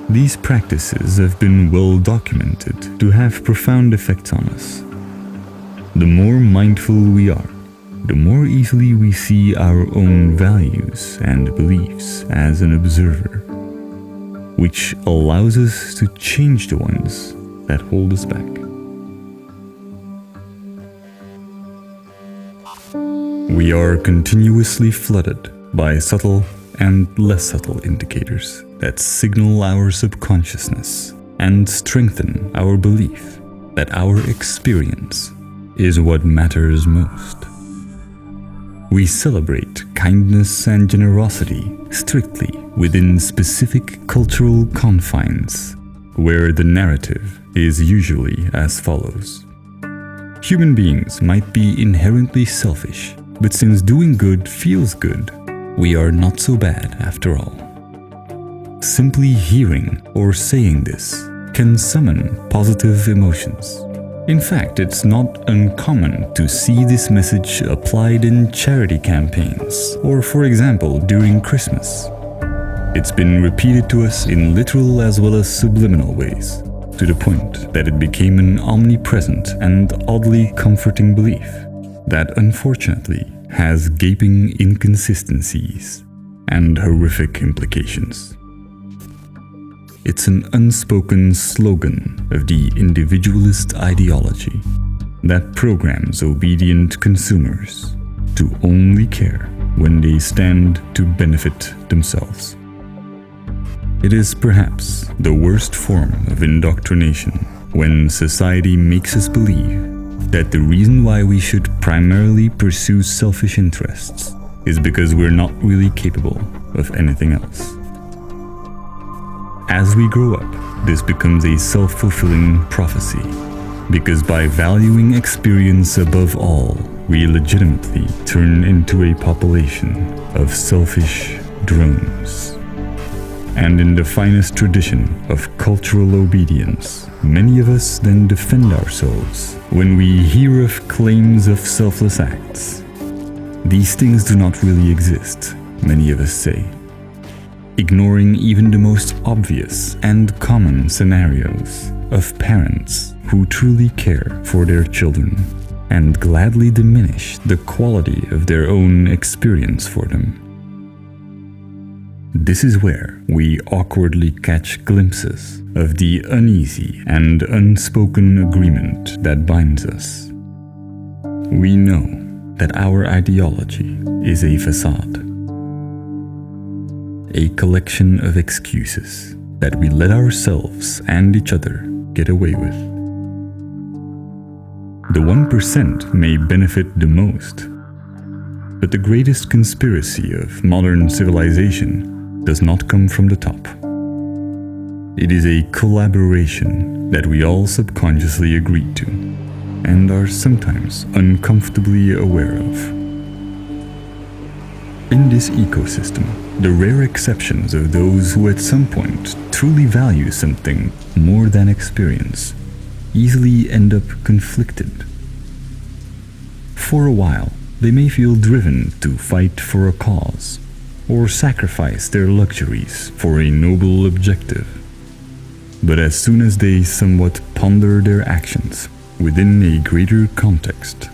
These practices have been well documented to have profound effects on us. The more mindful we are, the more easily we see our own values and beliefs as an observer, which allows us to change the ones that hold us back. We are continuously flooded by subtle and less subtle indicators that signal our subconsciousness and strengthen our belief that our experience is what matters most. We celebrate kindness and generosity strictly within specific cultural confines, where the narrative is usually as follows. Human beings might be inherently selfish, but since doing good feels good, we are not so bad after all. Simply hearing or saying this can summon positive emotions. In fact, it's not uncommon to see this message applied in charity campaigns, or for example, during Christmas. It's been repeated to us in literal as well as subliminal ways, to the point that it became an omnipresent and oddly comforting belief that unfortunately has gaping inconsistencies and horrific implications. It's an unspoken slogan of the individualist ideology that programs obedient consumers to only care when they stand to benefit themselves. It is perhaps the worst form of indoctrination when society makes us believe that the reason why we should primarily pursue selfish interests is because we're not really capable of anything else. As we grow up, this becomes a self-fulfilling prophecy, because by valuing experience above all, we legitimately turn into a population of selfish drones. And in the finest tradition of cultural obedience, many of us then defend ourselves when we hear of claims of selfless acts. These things do not really exist, many of us say, ignoring even the most obvious and common scenarios of parents who truly care for their children and gladly diminish the quality of their own experience for them. This is where we awkwardly catch glimpses of the uneasy and unspoken agreement that binds us. We know that our ideology is a facade, a collection of excuses that we let ourselves and each other get away with. The 1% may benefit the most, but the greatest conspiracy of modern civilization does not come from the top. It is a collaboration that we all subconsciously agreed to and are sometimes uncomfortably aware of. In this ecosystem, the rare exceptions of those who at some point truly value something more than experience easily end up conflicted. For a while, they may feel driven to fight for a cause or sacrifice their luxuries for a noble objective. But as soon as they somewhat ponder their actions within a greater context,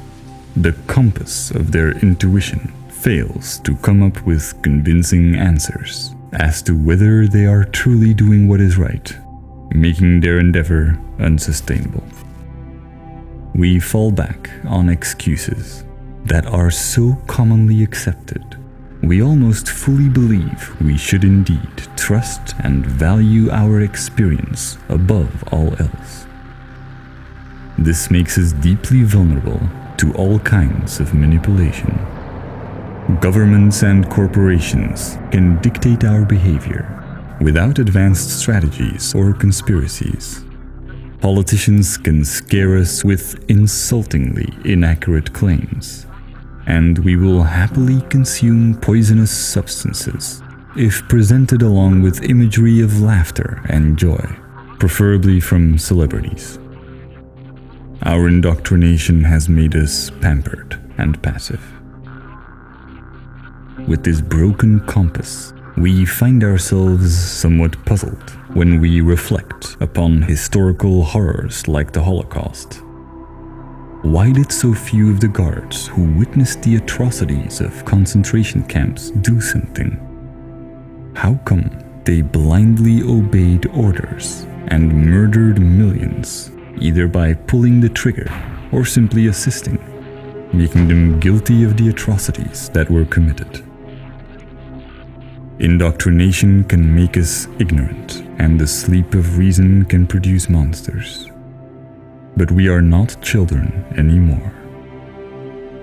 the compass of their intuition fails to come up with convincing answers as to whether they are truly doing what is right, making their endeavor unsustainable. We fall back on excuses that are so commonly accepted, we almost fully believe we should indeed trust and value our experience above all else. This makes us deeply vulnerable to to all kinds of manipulation. Governments and corporations can dictate our behavior without advanced strategies or conspiracies. Politicians can scare us with insultingly inaccurate claims, and we will happily consume poisonous substances if presented along with imagery of laughter and joy, preferably from celebrities. Our indoctrination has made us pampered and passive. With this broken compass, we find ourselves somewhat puzzled when we reflect upon historical horrors like the Holocaust. Why did so few of the guards who witnessed the atrocities of concentration camps do something? How come they blindly obeyed orders and murdered millions, either by pulling the trigger or simply assisting, making them guilty of the atrocities that were committed? Indoctrination can make us ignorant, and the sleep of reason can produce monsters. But we are not children anymore.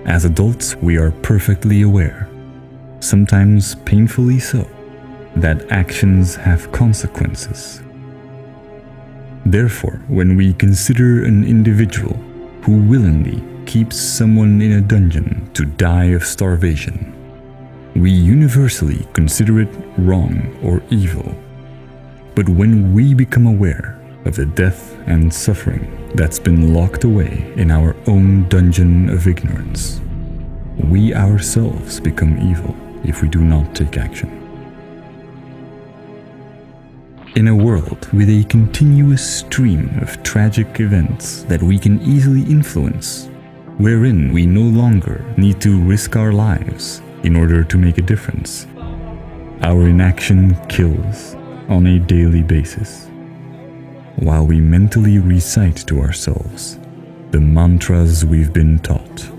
As adults, we are perfectly aware, sometimes painfully so, that actions have consequences. Therefore, when we consider an individual who willingly keeps someone in a dungeon to die of starvation, we universally consider it wrong or evil. But when we become aware of the death and suffering that's been locked away in our own dungeon of ignorance, we ourselves become evil if we do not take action. In a world with a continuous stream of tragic events that we can easily influence, wherein we no longer need to risk our lives in order to make a difference, our inaction kills on a daily basis, while we mentally recite to ourselves the mantras we've been taught.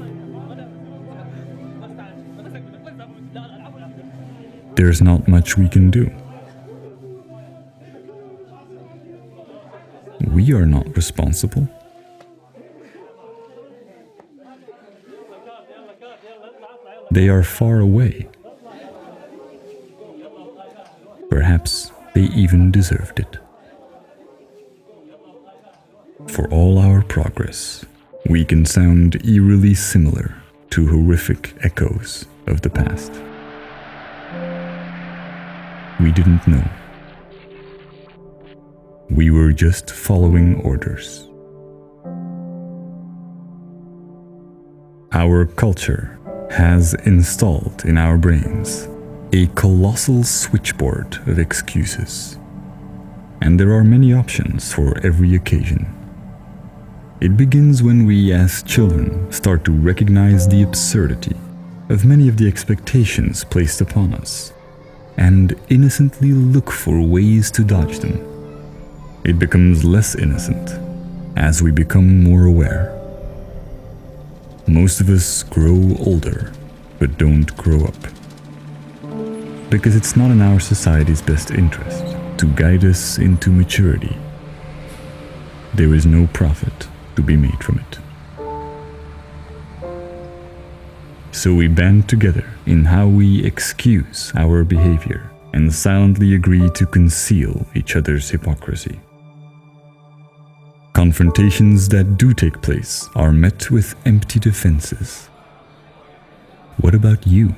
There's not much we can do. We are not responsible. They are far away. Perhaps they even deserved it. For all our progress, we can sound eerily similar to horrific echoes of the past. We didn't know. We were just following orders. Our culture has installed in our brains a colossal switchboard of excuses, and there are many options for every occasion. It begins when we as children start to recognize the absurdity of many of the expectations placed upon us, and innocently look for ways to dodge them. It becomes less innocent as we become more aware. Most of us grow older, but don't grow up. Because it's not in our society's best interest to guide us into maturity. There is no profit to be made from it. So we band together in how we excuse our behavior and silently agree to conceal each other's hypocrisy. Confrontations that do take place are met with empty defenses. What about you?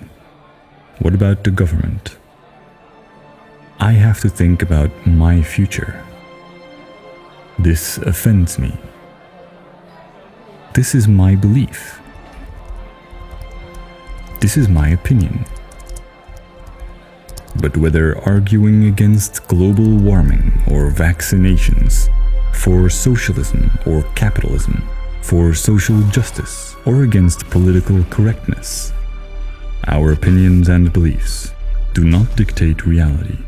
What about the government? I have to think about my future. This offends me. This is my belief. This is my opinion. But whether arguing against global warming or vaccinations, for socialism or capitalism, for social justice or against political correctness, our opinions and beliefs do not dictate reality.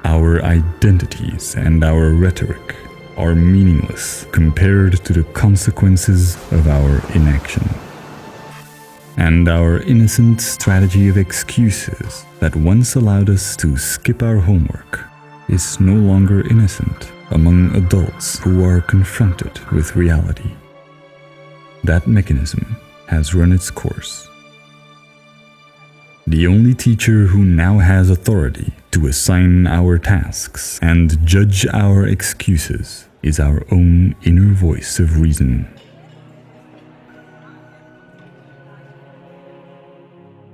Our identities and our rhetoric are meaningless compared to the consequences of our inaction. And our innocent strategy of excuses that once allowed us to skip our homework is no longer innocent among adults who are confronted with reality. that mechanism has run its course. The only teacher who now has authority to assign our tasks and judge our excuses is our own inner voice of reason.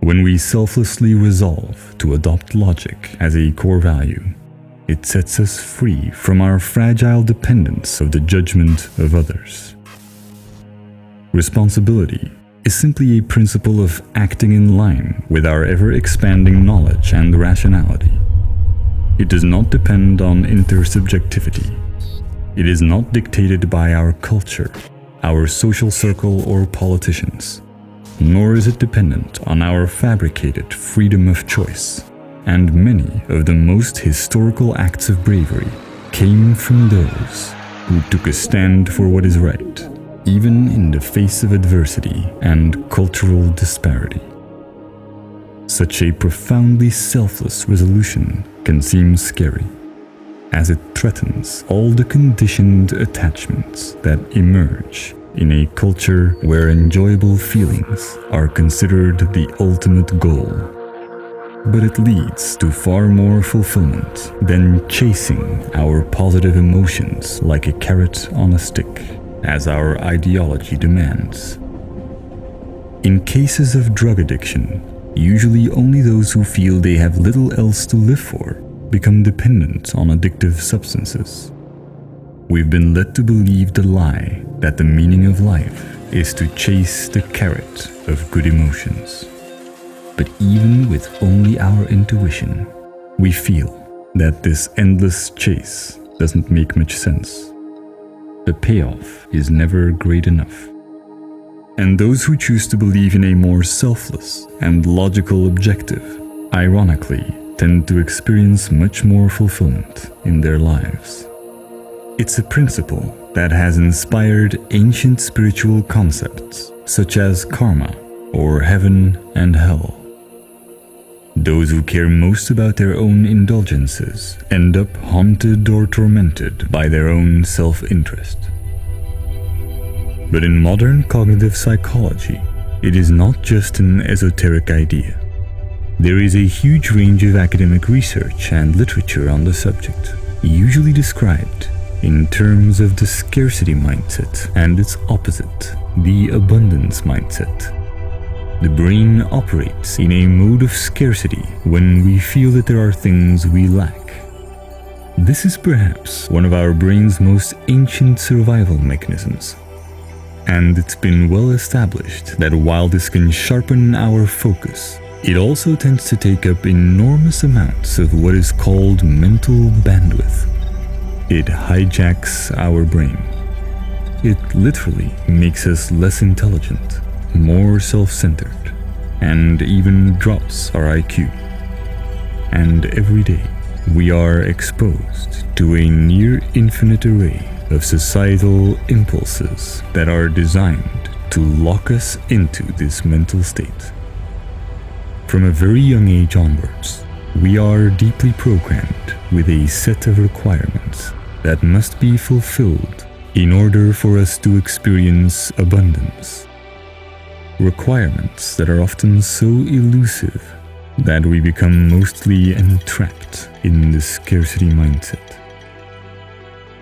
When we selflessly resolve to adopt logic as a core value, it sets us free from our fragile dependence of the judgment of others. Responsibility is simply a principle of acting in line with our ever-expanding knowledge and rationality. It does not depend on intersubjectivity. It is not dictated by our culture, our social circle, or politicians, nor is it dependent on our fabricated freedom of choice. And many of the most historical acts of bravery came from those who took a stand for what is right, even in the face of adversity and cultural disparity. Such a profoundly selfless resolution can seem scary, as it threatens all the conditioned attachments that emerge in a culture where enjoyable feelings are considered the ultimate goal. But it leads to far more fulfillment than chasing our positive emotions like a carrot on a stick, as our ideology demands. In cases of drug addiction, usually only those who feel they have little else to live for become dependent on addictive substances. We've been led to believe the lie that the meaning of life is to chase the carrot of good emotions. But even with only our intuition, we feel that this endless chase doesn't make much sense. The payoff is never great enough. And those who choose to believe in a more selfless and logical objective, ironically, tend to experience much more fulfillment in their lives. It's a principle that has inspired ancient spiritual concepts such as karma or heaven and hell. Those who care most about their own indulgences end up haunted or tormented by their own self-interest. But in modern cognitive psychology, it is not just an esoteric idea. There is a huge range of academic research and literature on the subject, usually described in terms of the scarcity mindset and its opposite, the abundance mindset. The brain operates in a mode of scarcity when we feel that there are things we lack. This is perhaps one of our brain's most ancient survival mechanisms. And it's been well established that while this can sharpen our focus, it also tends to take up enormous amounts of what is called mental bandwidth. It hijacks our brain. It literally makes us less intelligent, more self-centered, and even drops our IQ. And every day, we are exposed to a near infinite array of societal impulses that are designed to lock us into this mental state. From a very young age onwards, we are deeply programmed with a set of requirements that must be fulfilled in order for us to experience abundance. Requirements that are often so elusive that we become mostly entrapped in the scarcity mindset.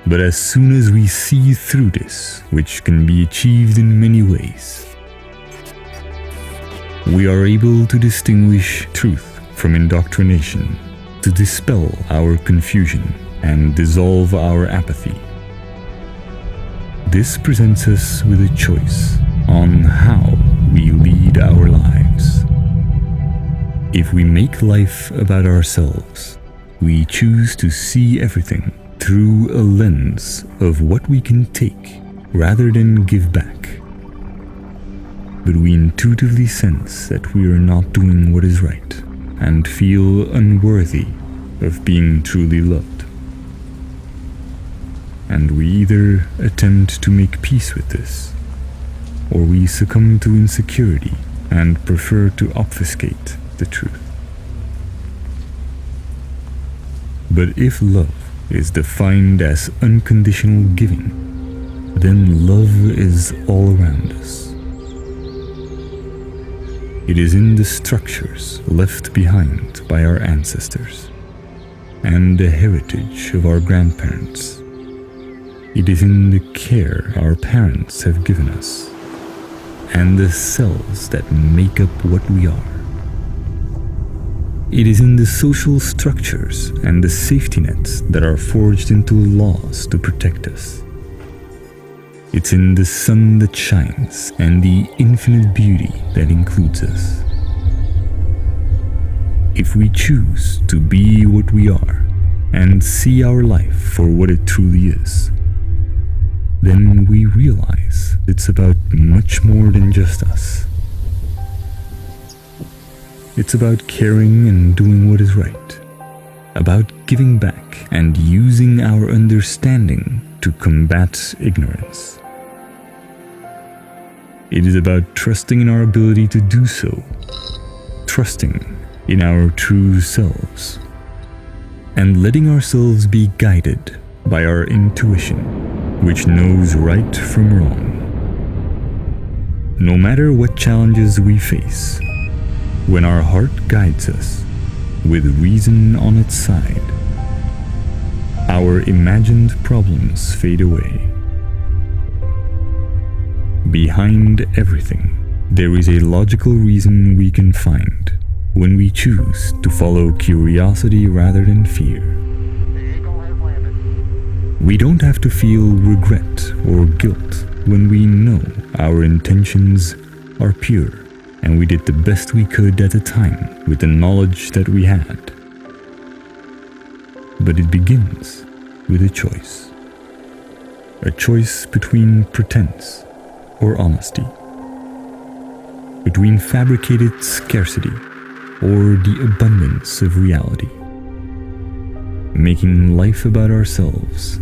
But as soon as we see through this, which can be achieved in many ways, we are able to distinguish truth from indoctrination, to dispel our confusion and dissolve our apathy. This presents us with a choice on how we lead our lives. If we make life about ourselves, we choose to see everything through a lens of what we can take rather than give back. But we intuitively sense that we are not doing what is right and feel unworthy of being truly loved. And we either attempt to make peace with this, or we succumb to insecurity and prefer to obfuscate the truth. But if love is defined as unconditional giving, then love is all around us. It is in the structures left behind by our ancestors and the heritage of our grandparents. It is in the care our parents have given us and the cells that make up what we are. It is in the social structures and the safety nets that are forged into laws to protect us. It's in the sun that shines and the infinite beauty that includes us. If we choose to be what we are and see our life for what it truly is, then we realize it's about much more than just us. It's about caring and doing what is right, about giving back and using our understanding to combat ignorance. It is about trusting in our ability to do so, trusting in our true selves, and letting ourselves be guided by our intuition, which knows right from wrong. No matter what challenges we face, when our heart guides us with reason on its side, our imagined problems fade away. Behind everything, there is a logical reason we can find when we choose to follow curiosity rather than fear. We don't have to feel regret or guilt when we know our intentions are pure and we did the best we could at the time with the knowledge that we had. But it begins with a choice. A choice between pretense or honesty, between fabricated scarcity or the abundance of reality, making life about ourselves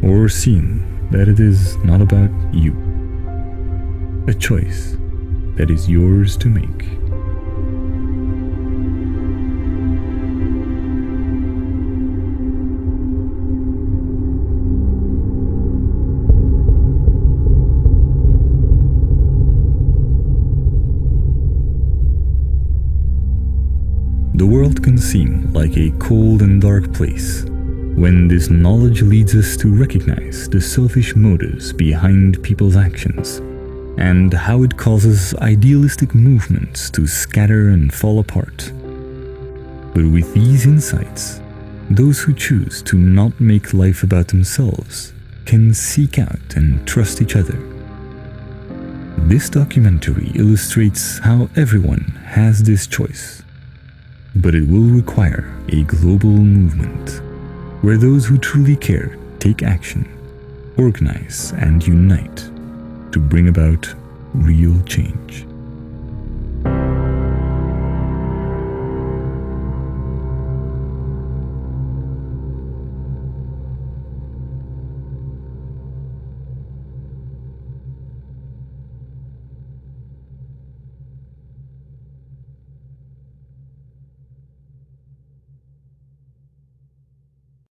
or seeing that it is not about you. A choice that is yours to make. The world can seem like a cold and dark place when this knowledge leads us to recognize the selfish motives behind people's actions and how it causes idealistic movements to scatter and fall apart. But with these insights, those who choose to not make life about themselves can seek out and trust each other. This documentary illustrates how everyone has this choice, but it will require a global movement where those who truly care take action, organize, and unite to bring about real change.